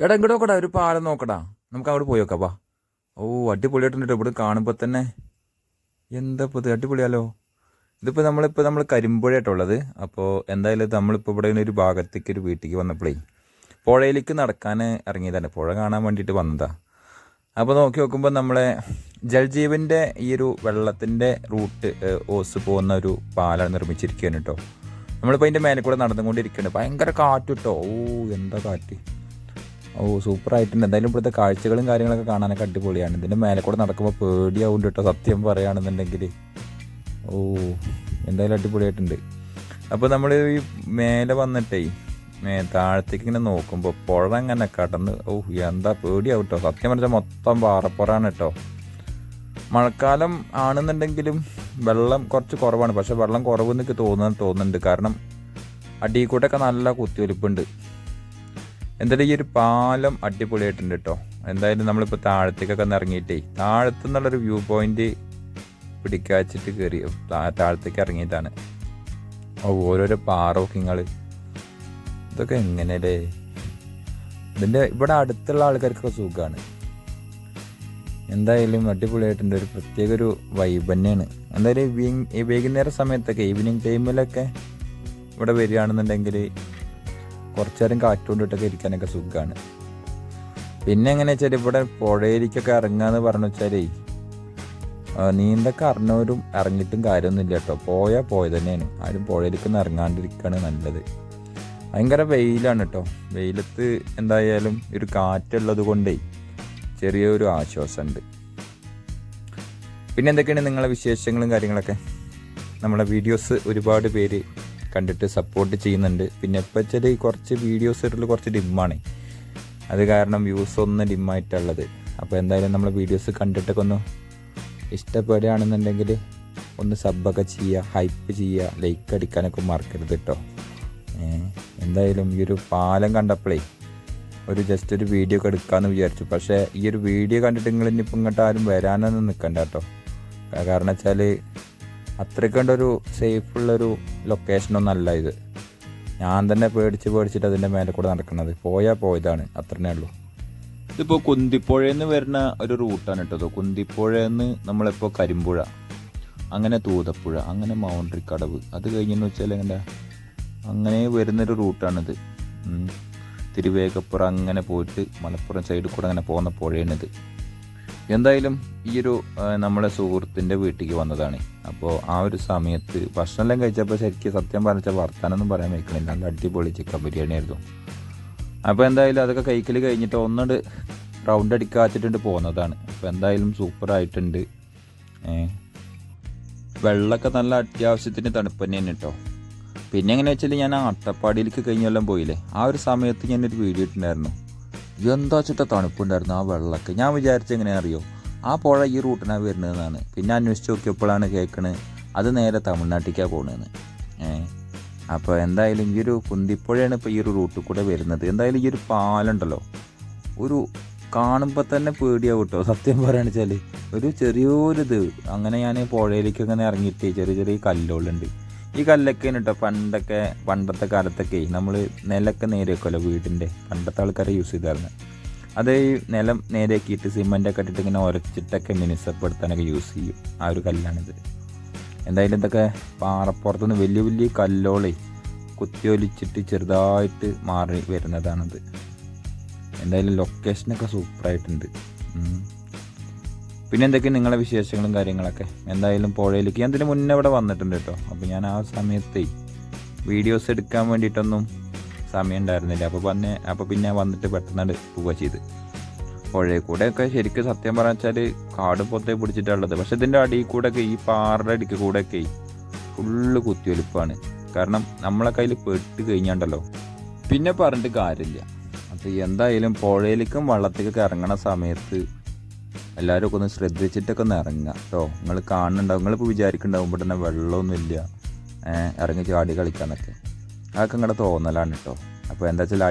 എടാ ഇങ്ങോട്ട് നോക്കടാ, ഒരു പാലം നോക്കടാ. നമുക്ക് അങ്ങോട്ട് പോയി നോക്കാം. വാ. ഓ, അടിപൊളിയായിട്ടുണ്ട് ഇവിടെ കാണുമ്പോൾ തന്നെ. എന്താ ഇപ്പോൾ ഇത്, അടിപൊളിയാലോ. ഇതിപ്പോൾ നമ്മൾ കരിമ്പുഴയായിട്ടുള്ളത്. അപ്പോൾ എന്തായാലും നമ്മളിപ്പോൾ ഇവിടെ ഒരു ഭാഗത്തേക്ക് ഒരു വീട്ടിലേക്ക് വന്നപ്പോഴേ പുഴയിലേക്ക് നടക്കാൻ ഇറങ്ങിയതാണ്. പുഴ കാണാൻ വേണ്ടിയിട്ട് വന്നതാ. അപ്പോൾ നോക്കി നോക്കുമ്പോൾ നമ്മളെ ജൽജീവൻ്റെ ഈ ഒരു വെള്ളത്തിൻ്റെ റൂട്ട് ഓസ് പോകുന്ന ഒരു പാലം നിർമ്മിച്ചിരിക്കുകയാണ് കേട്ടോ. നമ്മളിപ്പോൾ അതിൻ്റെ മേലെ കൂടെ നടന്നുകൊണ്ടിരിക്കുകയാണ്. ഭയങ്കര കാറ്റ് കേട്ടോ. ഓ, എന്താ കാറ്റ്. ഓ, സൂപ്പറായിട്ടുണ്ട്. എന്തായാലും ഇവിടുത്തെ കാഴ്ചകളും കാര്യങ്ങളൊക്കെ കാണാനൊക്കെ അടിപൊളിയാണ്. ഇതിൻ്റെ മേലെ കൂടെ നടക്കുമ്പോൾ പേടിയാവും കേട്ടോ, സത്യം പറയുകയാണെന്നുണ്ടെങ്കിൽ. ഓ, എന്തായാലും അടിപൊളിയായിട്ടുണ്ട്. അപ്പോൾ നമ്മൾ ഈ മേലെ വന്നിട്ടേ താഴത്തേക്ക് ഇങ്ങനെ നോക്കുമ്പോൾ പുഴ അങ്ങനെ കടന്ന്, ഓ എന്താ പേടിയാവും കേട്ടോ. സത്യം പറഞ്ഞാൽ മൊത്തം പാറപ്പുറാണ് കേട്ടോ. മഴക്കാലം ആണെന്നുണ്ടെങ്കിലും വെള്ളം കുറച്ച് കുറവാണ്. പക്ഷെ വെള്ളം കുറവെന്നൊക്കെ തോന്നുന്നുണ്ട്. കാരണം അടിയിൽ കൂടെയൊക്കെ നല്ല കുത്തിയൊലിപ്പുണ്ട്. എന്തായാലും ഈ ഒരു പാലം അടിപൊളിയായിട്ടുണ്ട് കേട്ടോ. എന്തായാലും നമ്മളിപ്പോൾ താഴത്തേക്കൊക്കെ ഒന്ന് ഇറങ്ങിയിട്ടേ താഴത്തു നിന്നുള്ളൊരു വ്യൂ പോയിന്റ് പിടിക്കാച്ചിട്ട് കയറി താഴത്തേക്ക് ഇറങ്ങിയിട്ടാണ്. ഓരോരോ പാറോക്കിങ്ങൾ ഇതൊക്കെ എങ്ങനെയല്ലേ. ഇതിൻ്റെ ഇവിടെ അടുത്തുള്ള ആൾക്കാർക്കൊക്കെ സുഖമാണ്. എന്തായാലും അടിപൊളിയായിട്ടുണ്ട്. ഒരു പ്രത്യേക ഒരു വൈബ് തന്നെയാണ്. എന്തായാലും വൈകുന്നേര സമയത്തൊക്കെ ഈവനിങ് ടൈമിലൊക്കെ ഇവിടെ വരികയാണെന്നുണ്ടെങ്കിൽ കുറച്ചു നേരം കാറ്റുകൊണ്ടിട്ടൊക്കെ ഇരിക്കാനൊക്കെ സുഖമാണ്. പിന്നെ എങ്ങനെയാ വെച്ചാൽ ഇവിടെ പുഴയിലേക്കൊക്കെ ഇറങ്ങാന്ന് പറഞ്ഞു വെച്ചാലേ നീന്തൊക്കെ അറിഞ്ഞവരും ഇറങ്ങിയിട്ടും കാര്യമൊന്നുമില്ല കേട്ടോ. പോയത് തന്നെയാണ്. ആരും പുഴയിലേക്കൊന്നും ഇറങ്ങാണ്ടിരിക്കുകയാണ് നല്ലത്. ഭയങ്കര വെയിലാണ് കേട്ടോ. വെയിലത്ത് എന്തായാലും ഒരു കാറ്റുള്ളത് കൊണ്ടേ ചെറിയൊരു ആശ്വാസമുണ്ട്. പിന്നെ എന്തൊക്കെയാണ് നിങ്ങളെ വിശേഷങ്ങളും കാര്യങ്ങളൊക്കെ. നമ്മളെ വീഡിയോസ് ഒരുപാട് പേര് കണ്ടിട്ട് സപ്പോർട്ട് ചെയ്യുന്നുണ്ട്. പിന്നെ ഇപ്പോൾ വെച്ചാൽ കുറച്ച് വീഡിയോസ് ഇട്ടുള്ള കുറച്ച് ഡിമ്മാണ്. അത് കാരണം വ്യൂസ് ഒന്ന് ഡിമ്മായിട്ടുള്ളത്. അപ്പോൾ എന്തായാലും നമ്മൾ വീഡിയോസ് കണ്ടിട്ടൊക്കെ ഒന്ന് ഇഷ്ടപ്പെടുകയാണെന്നുണ്ടെങ്കിൽ ഒന്ന് സബ്ബൊക്കെ ചെയ്യുക, ഹൈപ്പ് ചെയ്യുക, ലൈക്ക് അടിക്കാനൊക്കെ മറക്കരുത് കേട്ടോ. എന്തായാലും ഈ ഒരു പാലം കണ്ടപ്പോഴേ ജസ്റ്റ് ഒരു വീഡിയോ ഒക്കെ എടുക്കാമെന്ന് വിചാരിച്ചു. പക്ഷേ ഈ ഒരു വീഡിയോ കണ്ടിട്ട് നിങ്ങൾ ഇനിയിപ്പോൾ ഇങ്ങോട്ട് ആരും വരാനൊന്നും നിൽക്കണ്ട കേട്ടോ. കാരണം വെച്ചാൽ അത്രയ്ക്കൊണ്ടൊരു സേഫുള്ളൊരു ലൊക്കേഷനൊന്നും അല്ല ഇത്. ഞാൻ തന്നെ പേടിച്ചിട്ട് അതിൻ്റെ മേലെ കൂടെ നടക്കുന്നത്. പോയതാണ്, അത്രേ ഉള്ളൂ. ഇതിപ്പോൾ കുന്തിപ്പുഴയെന്ന് വരുന്ന ഒരു റൂട്ടാണ് കേട്ടോ. കുന്തിപ്പുഴയെന്ന് നമ്മളിപ്പോൾ കരിമ്പുഴ, അങ്ങനെ തൂതപ്പുഴ, അങ്ങനെ മൗണ്ടറി കടവ്, അത് കഴിഞ്ഞെന്ന് വെച്ചാൽ അങ്ങനെ വരുന്നൊരു റൂട്ടാണിത്. തിരുവേഗപ്പുറം അങ്ങനെ പോയിട്ട് മലപ്പുറം സൈഡിൽ കൂടെ അങ്ങനെ പോകുന്ന പുഴയാണിത്. എന്തായാലും ഈ ഒരു നമ്മളെ സുഹൃത്തിൻ്റെ വീട്ടിലേക്ക് വന്നതാണ്. അപ്പോൾ ആ ഒരു സമയത്ത് ഭക്ഷണമെല്ലാം കഴിച്ചപ്പോൾ ശരിക്കും സത്യം പറഞ്ഞാൽ വർത്താനൊന്നും പറയാൻ വയ്ക്കണില്ല. നല്ല അടിപൊളി ചിക്കൻ ബിരിയാണി ആയിരുന്നു. അപ്പോൾ എന്തായാലും അതൊക്കെ കഴിക്കൽ കഴിഞ്ഞിട്ട് ഒന്നുകൊണ്ട് റൗണ്ട് അടിക്കാച്ചിട്ടുണ്ട് പോകുന്നതാണ്. അപ്പോൾ എന്തായാലും സൂപ്പറായിട്ടുണ്ട്. വെള്ളമൊക്കെ നല്ല അത്യാവശ്യത്തിന് തണുപ്പ് തന്നെയാണ് കേട്ടോ. പിന്നെ എങ്ങനെ വെച്ചാൽ ഞാൻ ആ അട്ടപ്പാടിയിലേക്ക് കഴിഞ്ഞെല്ലാം പോയില്ലേ, ആ ഒരു സമയത്ത് ഞാനൊരു വീഡിയോ ഇട്ടുണ്ടായിരുന്നു. എന്താ വെച്ചിട്ട് തണുപ്പുണ്ടായിരുന്നു ആ വെള്ളമൊക്കെ. ഞാൻ വിചാരിച്ച എങ്ങനെയാണെന്ന് അറിയോ, ആ പുഴ ഈ റൂട്ടിനാണ് വരുന്നതെന്നാണ്. പിന്നെ അന്വേഷിച്ച് നോക്കിയപ്പോഴാണ് കേൾക്കണത് അത് നേരെ തമിഴ്നാട്ടിലേക്കാണ് പോകുന്നതെന്ന്. അപ്പോൾ എന്തായാലും ഈ ഒരു കുന്തിപ്പുഴയാണ് ഇപ്പോൾ ഈ ഒരു റൂട്ടിൽ കൂടെ വരുന്നത്. എന്തായാലും ഈ ഒരു പാലുണ്ടല്ലോ, ഒരു കാണുമ്പോൾ തന്നെ പേടിയാവും കേട്ടോ. സത്യം പറയുകയാണെന്ന് വെച്ചാൽ ഒരു ചെറിയൊരിത് അങ്ങനെ ഞാൻ പുഴയിലേക്ക് അങ്ങനെ ഇറങ്ങിയിട്ട് ചെറിയ കല്ലുകളുണ്ട്. ഈ കല്ലൊക്കെയാണ് കേട്ടോ പണ്ടത്തെ കാലത്തൊക്കെ നമ്മൾ നിലമൊക്കെ നേരെയാക്കുമല്ലോ വീടിൻ്റെ, പണ്ടത്തെ ആൾക്കാരെ യൂസ് ചെയ്തായിരുന്നു. അത് ഈ നിലം നേരെയാക്കിയിട്ട് സിമെൻ്റൊക്കെ ഇട്ടിട്ട് ഇങ്ങനെ ഉരച്ചിട്ടൊക്കെ മിനുസപ്പെടുത്താനൊക്കെ യൂസ് ചെയ്യും. ആ ഒരു കല്ലാണിത്. എന്തായാലും ഇതൊക്കെ പാറപ്പുറത്തുനിന്ന് വലിയ കല്ലോളെ കുത്തിയൊലിച്ചിട്ട് ചെറുതായിട്ട് മാറി വരുന്നതാണത്. എന്തായാലും ലൊക്കേഷനൊക്കെ സൂപ്പറായിട്ടുണ്ട്. പിന്നെ എന്തൊക്കെയാണ് നിങ്ങളെ വിശേഷങ്ങളും കാര്യങ്ങളൊക്കെ. എന്തായാലും പുഴയിലേക്ക് ഞാൻ ഇതിന് മുന്നേ ഇവിടെ വന്നിട്ടുണ്ട് കേട്ടോ. അപ്പോൾ ഞാൻ ആ സമയത്ത് വീഡിയോസ് എടുക്കാൻ വേണ്ടിയിട്ടൊന്നും സമയം ഉണ്ടായിരുന്നില്ല. അപ്പോൾ പിന്നെ വന്നിട്ട് പെട്ടെന്ന് പോവുക ചെയ്ത്. പുഴയിൽ കൂടെയൊക്കെ ശരിക്കും സത്യം പറഞ്ഞാൽ കാട് പൊത്തേ പിടിച്ചിട്ടുള്ളത്. പക്ഷെ ഇതിൻ്റെ അടിയിൽ കൂടെയൊക്കെ ഈ പാറയുടെ അടിക്ക് കൂടെയൊക്കെ ഫുള്ള് കുത്തിയൊലിപ്പാണ്. കാരണം നമ്മളെ കയ്യിൽ പെട്ട് കഴിഞ്ഞാണ്ടല്ലോ പിന്നെ പറഞ്ഞിട്ട് കാര്യമില്ല. അപ്പോൾ എന്തായാലും പുഴയിലേക്കും വള്ളത്തേക്കൊക്കെ ഇറങ്ങണ സമയത്ത് എല്ലാവരും ഒക്കെ ഒന്ന് ശ്രദ്ധിച്ചിട്ടൊക്കെ ഒന്ന് ഇറങ്ങുക കേട്ടോ. നിങ്ങൾ കാണുന്നുണ്ടാവും, നിങ്ങളിപ്പോൾ വിചാരിക്കുന്നുണ്ടാവും ഇവിടെ തന്നെ വെള്ളമൊന്നുമില്ല ഇറങ്ങി ചാടി കളിക്കാനൊക്കെ. അതൊക്കെ നിങ്ങളുടെ തോന്നലാണ് കേട്ടോ. അപ്പോൾ എന്താ വെച്ചാൽ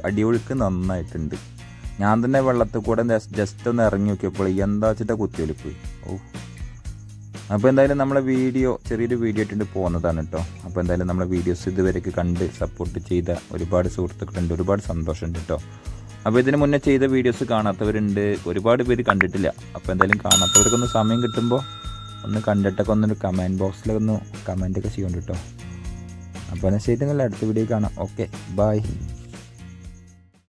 അടിയൊഴുക്ക് നന്നായിട്ടുണ്ട്. ഞാൻ തന്നെ വെള്ളത്തിൽ കൂടെ ജസ്റ്റ് ഒന്ന് ഇറങ്ങി നോക്കിയപ്പോൾ എന്താ വെച്ചിട്ടാണ് കുത്തിയൊലിപ്പ്. അപ്പോൾ എന്തായാലും നമ്മളെ ചെറിയൊരു വീഡിയോ ഇട്ടിട്ട് പോകുന്നതാണ് കേട്ടോ. അപ്പോൾ എന്തായാലും നമ്മളെ വീഡിയോസ് ഇതുവരെയൊക്കെ കണ്ട് സപ്പോർട്ട് ചെയ്ത ഒരുപാട് സുഹൃത്തുക്കളുണ്ട്. ഒരുപാട് സന്തോഷമുണ്ട് കേട്ടോ. അപ്പോൾ ഇതിന് മുന്നേ ചെയ്ത വീഡിയോസ് കാണാത്തവരുണ്ട്, ഒരുപാട് പേര് കണ്ടിട്ടില്ല. അപ്പോൾ എന്തായാലും കാണാത്തവർക്കൊന്ന് സമയം കിട്ടുമ്പോൾ ഒന്ന് കണ്ടിട്ടൊക്കെ ഒന്നൊരു കമൻറ്റ് ബോക്സിലൊന്ന് കമൻറ്റൊക്കെ ചെയ്യുന്നുണ്ട് കേട്ടോ. അപ്പോൾ എന്നാൽ ശരി, നല്ല അടുത്ത വീഡിയോ കാണാം. Okay, by.